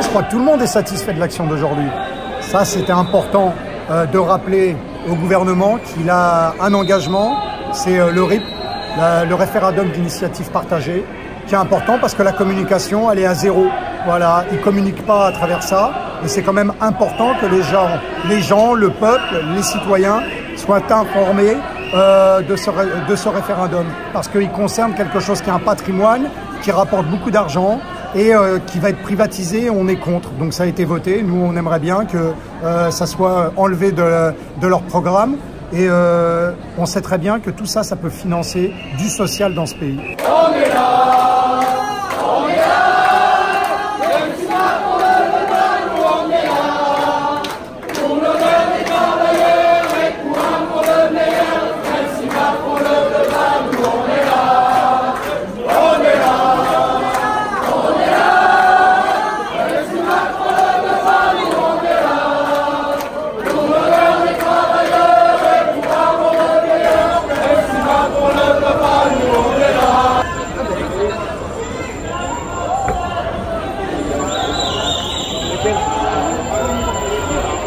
Je crois que tout le monde est satisfait de l'action d'aujourd'hui. Ça, c'était important de rappeler au gouvernement qu'il a un engagement, c'est le RIP, le référendum d'initiative partagée, qui est important parce que la communication, elle est à zéro. Voilà, ils ne communiquent pas à travers ça, et c'est quand même important que les gens, le peuple, les citoyens soient informés de ce référendum, parce qu'il concerne quelque chose qui est un patrimoine, qui rapporte beaucoup d'argent, et qui va être privatisé, on est contre. Donc ça a été voté, nous on aimerait bien que ça soit enlevé de leur programme, et on sait très bien que tout ça, ça peut financer du social dans ce pays. On est là, on est là, même si Macron ne veut pas, nous on est là, pour l'honneur des travailleurs et pour un monde meilleur, même si Macron ne veut pas, nous on est là, on est là.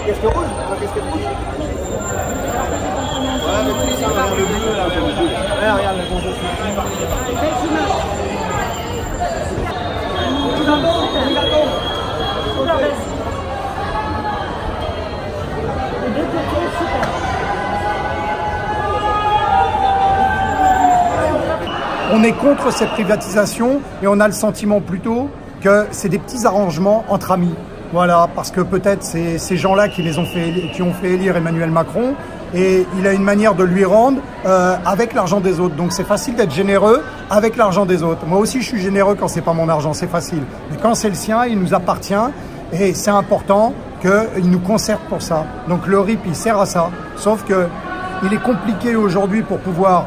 Casque rouge, pas casque rouge. Ouais, mais tout ça, regarde le bleu là. Ouais, regarde la gonzesse. On est contre cette privatisation et on a le sentiment plutôt que c'est des petits arrangements entre amis. Voilà, parce que peut-être c'est ces gens-là qui ont fait élire Emmanuel Macron, et il a une manière de lui rendre avec l'argent des autres. Donc c'est facile d'être généreux avec l'argent des autres. Moi aussi je suis généreux quand c'est pas mon argent, c'est facile. Mais quand c'est le sien, il nous appartient, et c'est important qu'il nous conserve pour ça. Donc le RIP, il sert à ça, sauf que il est compliqué aujourd'hui pour pouvoir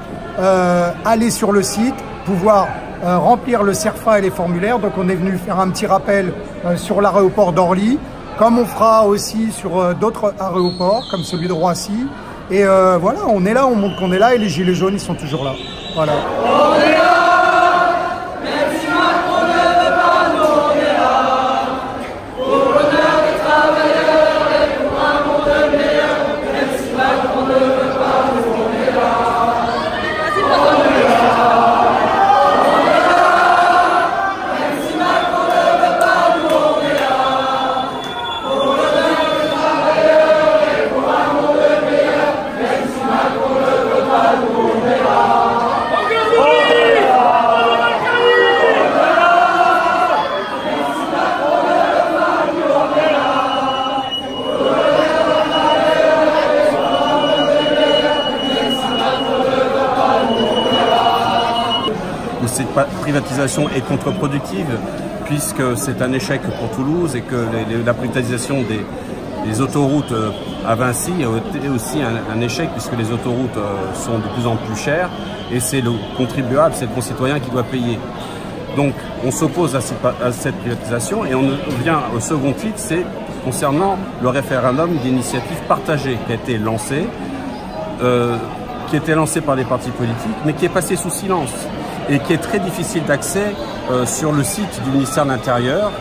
aller sur le site, pouvoir remplir le CERFA et les formulaires. Donc on est venu faire un petit rappel sur l'aéroport d'Orly, comme on fera aussi sur d'autres aéroports, comme celui de Roissy. Et voilà, on est là, on montre qu'on est là, et les gilets jaunes, ils sont toujours là. Voilà. On est là, même si Macron ne veut pas, nous on est là, pour l'honneur des travailleurs et pour un monde meilleur, même si Macron ne veut pas, nous on est là. On est là. Cette privatisation est contre-productive, puisque c'est un échec pour Toulouse, et que la privatisation des autoroutes à Vinci est aussi un échec, puisque les autoroutes sont de plus en plus chères, et c'est le contribuable, c'est le concitoyen qui doit payer. Donc on s'oppose à cette privatisation, et on vient au second titre, c'est concernant le référendum d'initiative partagée qui a été lancé, par des partis politiques, mais qui est passé sous silence, et qui est très difficile d'accès sur le site du ministère de l'Intérieur,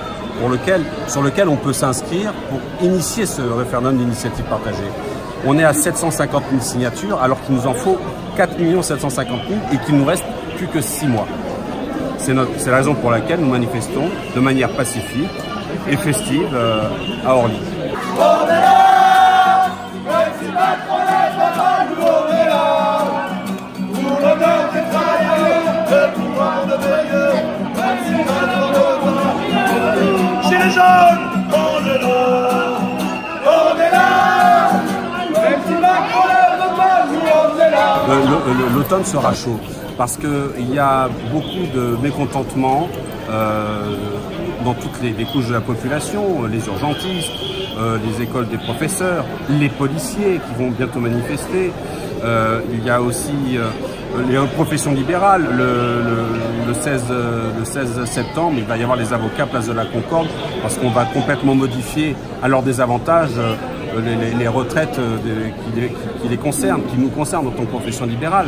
sur lequel on peut s'inscrire pour initier ce référendum d'initiative partagée. On est à 750 000 signatures, alors qu'il nous en faut 4 750 000 et qu'il nous reste plus que 6 mois. C'est la raison pour laquelle nous manifestons de manière pacifique et festive à Orly. On est là, même si Macron ne veut pas, nous on est là, pour l'honneur des travailleurs, le pouvoir de meilleur, même si Macron ne veut pas. Gilets jaunes, on est là, même si Macron ne veut pas, nous on est là. L'automne sera chaud, parce qu'il y a beaucoup de mécontentement dans toutes les couches de la population, les urgentistes, les écoles des professeurs, les policiers qui vont bientôt manifester. Il y a aussi les professions libérales. Le 16 septembre, il va y avoir les avocats place de la Concorde parce qu'on va complètement modifier à leur désavantage les retraites qui les concernent, qui nous concernent en tant que profession libérale.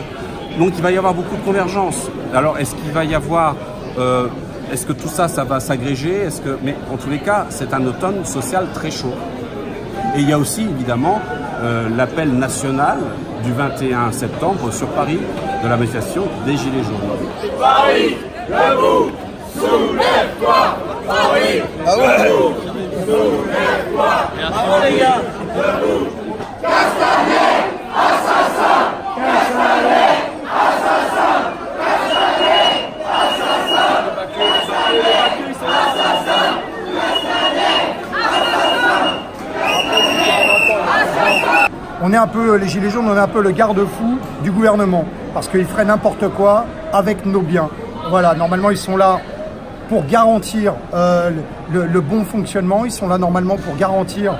Donc il va y avoir beaucoup de convergence. Alors est-ce qu'il va y avoir... est-ce que tout ça, ça va s'agréger? Mais en tous les cas, c'est un automne social très chaud. Et il y a aussi évidemment l'appel national du 21 septembre sur Paris de la manifestation des Gilets jaunes. Paris, debout, soulève-toi. Paris, debout, soulève-toi. Paris, debout. Castaner, assassin. Castaner, assassin. Castaner, assassin. Castaner, assassin. On est un peu, les Gilets jaunes, on est un peu le garde-fou du gouvernement parce qu'ils feraient n'importe quoi avec nos biens. Voilà, normalement ils sont là pour garantir le bon fonctionnement, ils sont là normalement pour garantir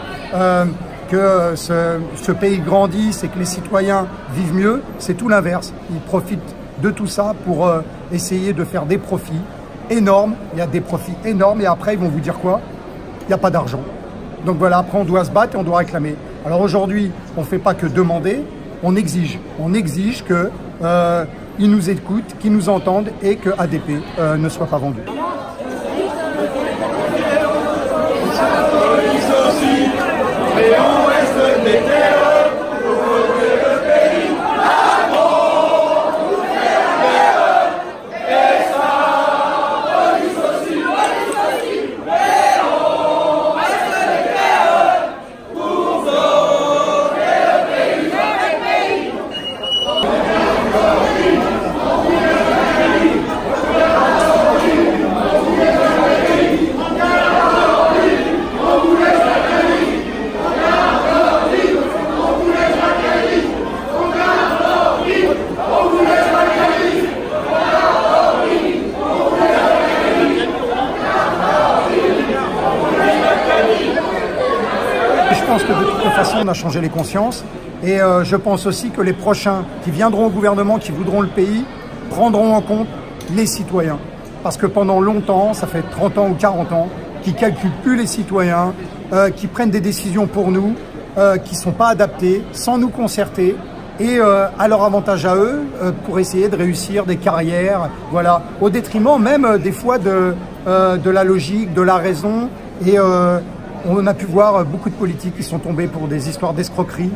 que ce pays grandisse et que les citoyens vivent mieux. C'est tout l'inverse, ils profitent de tout ça pour essayer de faire des profits énormes. Il y a des profits énormes et après ils vont vous dire quoi? Il n'y a pas d'argent. Donc voilà, après on doit se battre et on doit réclamer. Alors aujourd'hui, on ne fait pas que demander, on exige. On exige qu'ils nous écoutent, qu'ils nous entendent et que ADP ne soit pas vendu. Je pense que de toute façon, on a changé les consciences et je pense aussi que les prochains qui viendront au gouvernement, qui voudront le pays, prendront en compte les citoyens. Parce que pendant longtemps, ça fait 30 ans ou 40 ans, qu'ils ne calculent plus les citoyens, qui prennent des décisions pour nous, qui ne sont pas adaptées, sans nous concerter et à leur avantage à eux pour essayer de réussir des carrières, voilà, au détriment même des fois de la logique, de la raison et on a pu voir beaucoup de politiques qui sont tombés pour des histoires d'escroquerie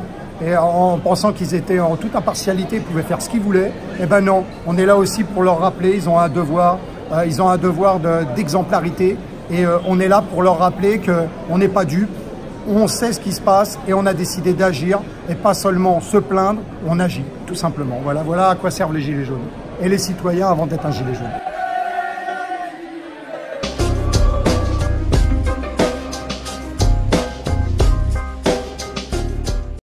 et en pensant qu'ils étaient en toute impartialité, ils pouvaient faire ce qu'ils voulaient. Eh ben non, on est là aussi pour leur rappeler, ils ont un devoir d'exemplarité et on est là pour leur rappeler qu'on n'est pas dupes, on sait ce qui se passe et on a décidé d'agir et pas seulement se plaindre, on agit tout simplement. Voilà à quoi servent les Gilets jaunes et les citoyens avant d'être un gilet jaune.